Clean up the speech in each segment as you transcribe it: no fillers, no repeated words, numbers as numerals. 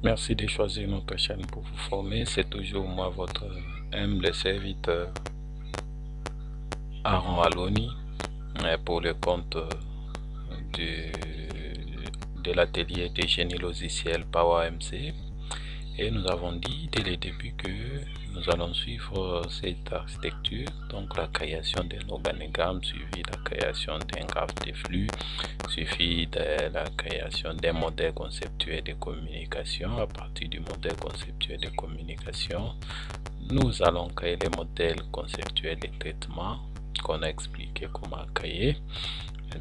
Merci de choisir notre chaîne pour vous former. C'est toujours moi, votre humble serviteur Aaron Aloni, pour le compte de, de l'atelier de génie logiciel PowerMC. Et nous avons dit dès le début que nous allons suivre cette architecture, donc la création d'un organigramme suivi de la création d'un graphe de flux, suivi de la création d'un modèle conceptuel de communication. À partir du modèle conceptuel de communication, nous allons créer les modèles conceptuels de traitement qu'on a expliqué comment créer.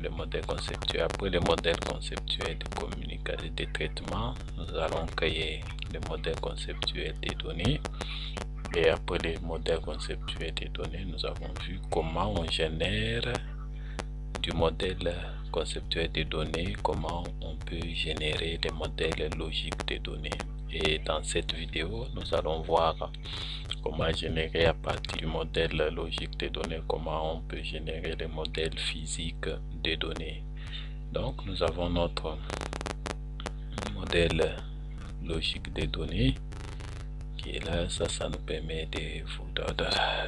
Le modèle conceptuel. Après le modèle conceptuel de communication de traitement, nous allons créer le modèle conceptuel des données. Et après le modèle conceptuel des données, nous avons vu comment on génère du modèle conceptuel des données, comment on peut générer des modèles logiques des données. Et dans cette vidéo, nous allons voir comment générer à partir du modèle logique des données, comment on peut générer des modèles physiques des données. Donc nous avons notre modèle logique des données qui est là. Ça nous permet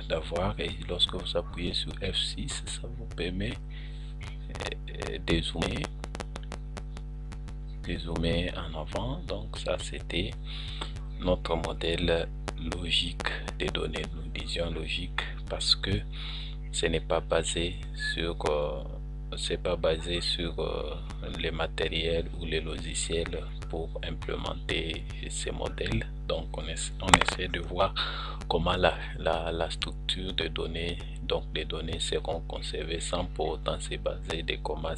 d'avoir, et lorsque vous appuyez sur F6, ça vous permet de zoomer en avant. Donc ça, c'était notre modèle logique des données. Nous disions logique parce que ce n'est pas basé sur les matériels ou les logiciels pour implémenter ces modèles. Donc on essaie de voir comment la structure de données, donc les données seront conservées sans pour autant se baser de comment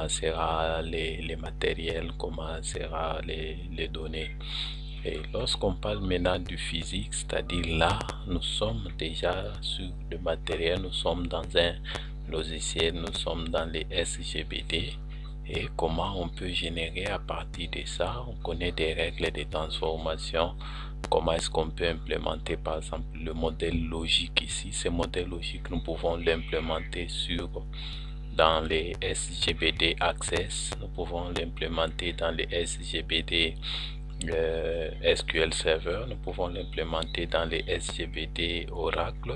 sera les matériels, comment sera les données. Et lorsqu'on parle maintenant du physique, c'est-à-dire là, nous sommes déjà sur le matériel, nous sommes dans un logiciel, nous sommes dans les SGBD. Et comment on peut générer à partir de ça? On connaît des règles de transformation. Comment est-ce qu'on peut implémenter par exemple le modèle logique ici? Ce modèle logique, nous pouvons l'implémenter dans les SGBD Access, nous pouvons l'implémenter dans les SGBD SQL Server, nous pouvons l'implémenter dans les SGBD Oracle.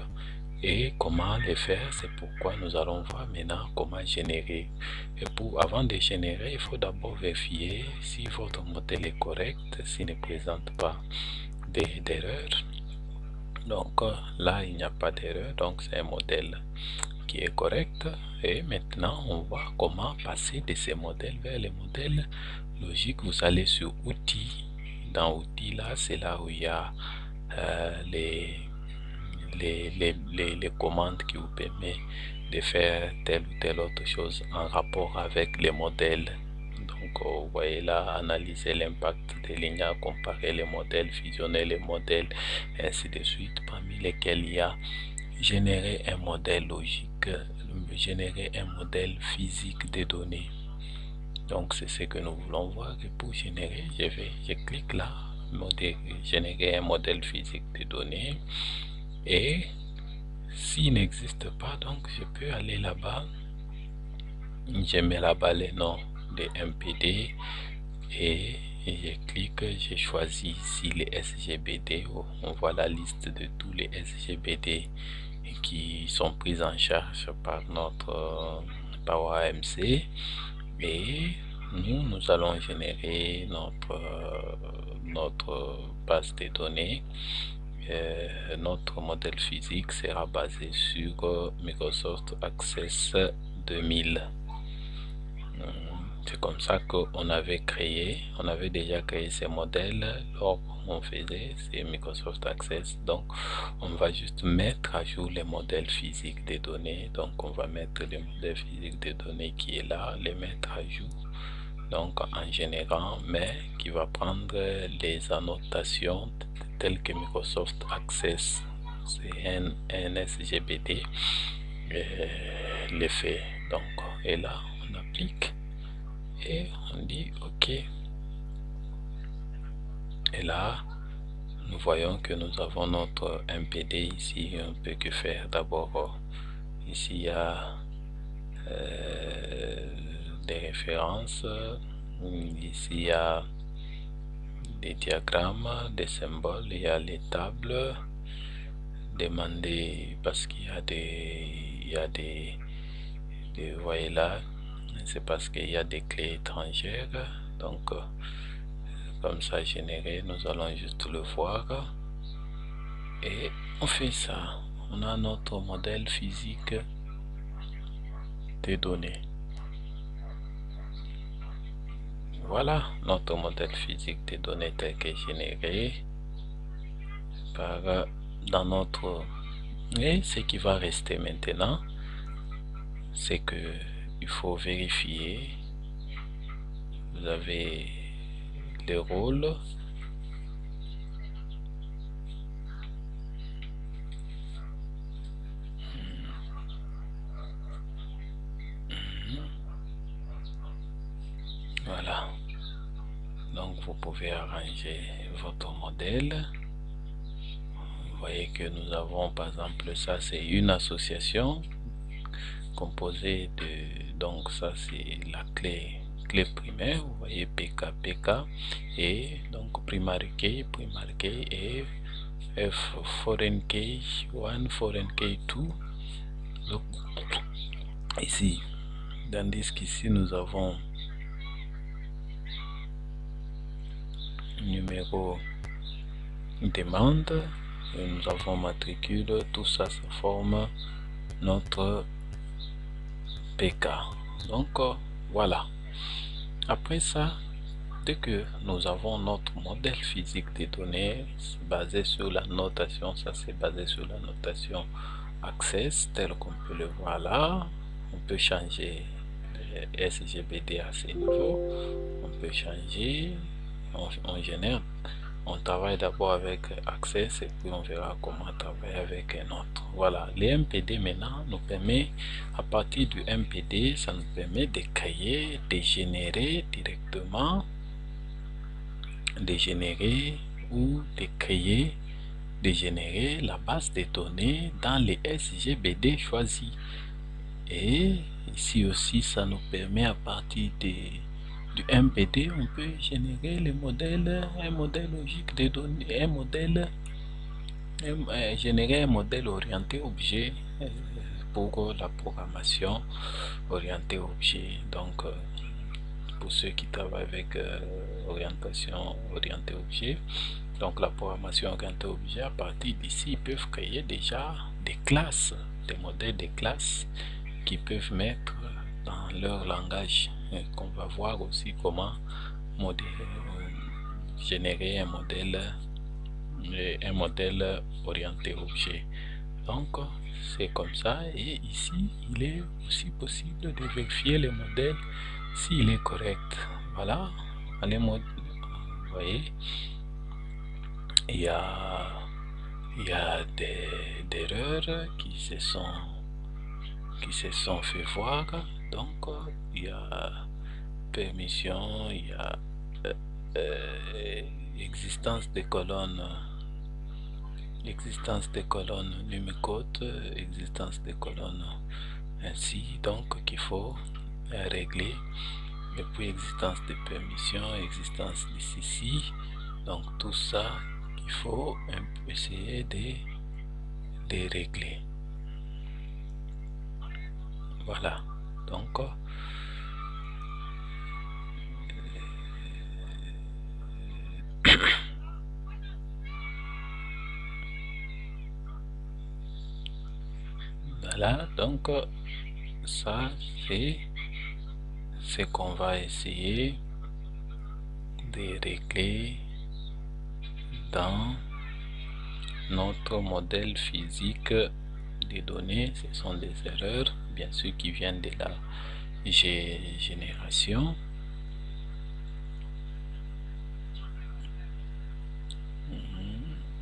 Et comment le faire, c'est pourquoi nous allons voir maintenant comment générer. Et avant de générer, il faut d'abord vérifier si votre modèle est correct, s'il ne présente pas d'erreur. Donc là, il n'y a pas d'erreur, donc c'est un modèle qui est correct. Et maintenant, on voit comment passer de ces modèles vers les modèles logiques. Vous allez sur outils. Dans outils, là, c'est là où il y a les commandes qui vous permettent de faire telle ou telle autre chose en rapport avec les modèles. Donc vous voyez là, analyser l'impact des lignes, comparer les modèles, fusionner les modèles, ainsi de suite, parmi lesquels il y a générer un modèle logique, générer un modèle physique des données. Donc c'est ce que nous voulons voir. Et pour générer, je clique là, générer un modèle physique des données. Et s'il n'existe pas, donc je peux aller là-bas, je mets là-bas les noms des MPD et je clique, je choisis ici les SGBD. On voit la liste de tous les SGBD qui sont pris en charge par notre PowerMC, et nous allons générer notre base de données. Notre modèle physique sera basé sur Microsoft Access 2000. C'est comme ça qu'on avait déjà créé ces modèles lors on faisait c'est Microsoft Access. Donc on va juste mettre à jour les modèles physiques des données. Donc on va mettre le modèle physique des données qui est là, les mettre à jour, donc en générant, mais qui va prendre les annotations telles que Microsoft Access, c'est un SGBD, les fait. Donc et là on applique et on dit OK. Et là nous voyons que nous avons notre MPD ici. On peut que faire d'abord, ici il y a des références, ici il y a des diagrammes, des symboles, il y a les tables. Demander parce qu'il y a vous voyez là, c'est parce qu'il y a des clés étrangères. Donc, comme ça généré, nous allons juste le voir. Et on fait ça. On a notre modèle physique des données. Voilà notre modèle physique des données tel que généré dans notre... Et ce qui va rester maintenant, c'est que il faut vérifier. Vous avez les rôles. Voilà. Donc vous pouvez arranger votre modèle. Vous voyez que nous avons par exemple ça, c'est une association composée de, donc ça c'est la clé primaire, vous voyez PK et donc primary key et foreign key 1, foreign key 2. Donc ici, tandis qu'ici nous avons numéro demande et nous avons matricule, tout ça, ça forme notre PK. Donc voilà. Après ça, dès que nous avons notre modèle physique des données basé sur la notation, ça c'est basé sur la notation Access tel qu'on peut le voir là. On peut changer SGBD à ce niveau, on peut changer, on génère. On travaille d'abord avec Access et puis on verra comment travailler avec un autre. Voilà, les MPD maintenant nous permet, à partir du MPD, ça nous permet de créer, de générer directement, de générer ou de créer, de générer la base de données dans les SGBD choisis. Et ici aussi, ça nous permet à partir du MPD, on peut générer le modèle, un modèle logique de données, un modèle, générer un modèle orienté objet pour la programmation orientée objet. Donc, pour ceux qui travaillent avec orientation orientée objet, donc la programmation orientée objet, à partir d'ici, ils peuvent créer déjà des classes, des modèles de classes qui peuvent mettre dans leur langage, qu'on va voir aussi comment générer un modèle orienté objet. Donc c'est comme ça, et ici il est aussi possible de vérifier le modèle s'il est correct. Voilà, allez, vous voyez, il y a des erreurs qui se sont fait voir. Donc il y a permission, il y a existence des colonnes Unicode, existence des colonnes ainsi, donc qu'il faut régler. Et puis existence de permission, existence de ceci, donc tout ça qu'il faut essayer de régler. Voilà, donc voilà, donc ça c'est ce qu'on va essayer de régler dans notre modèle physique des données. Ce sont des erreurs bien sûr qui viennent de la génération.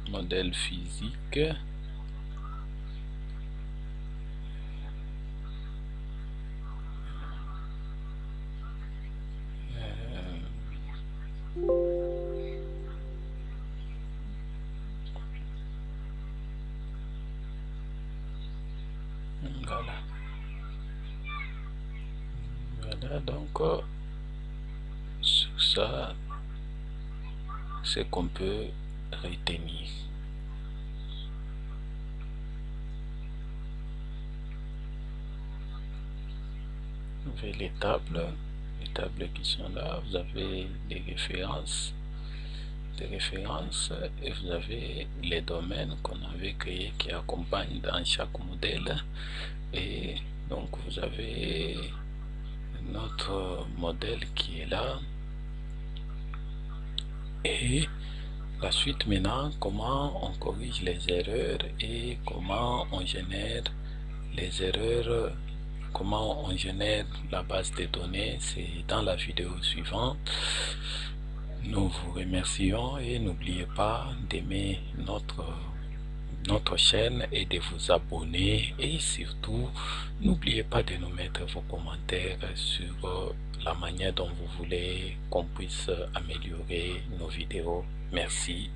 Modèle physique. Voilà. Voilà, donc sur ça ce qu'on peut retenir. Vous avez les tables qui sont là, vous avez des références et vous avez les domaines qu'on avait créés qui accompagnent dans chaque modèle. Et donc vous avez notre modèle qui est là. Et la suite maintenant, comment on corrige les erreurs et comment on génère les erreurs, comment on génère la base de données, c'est dans la vidéo suivante. Nous vous remercions et n'oubliez pas d'aimer notre chaîne et de vous abonner, et surtout n'oubliez pas de nous mettre vos commentaires sur la manière dont vous voulez qu'on puisse améliorer nos vidéos. Merci.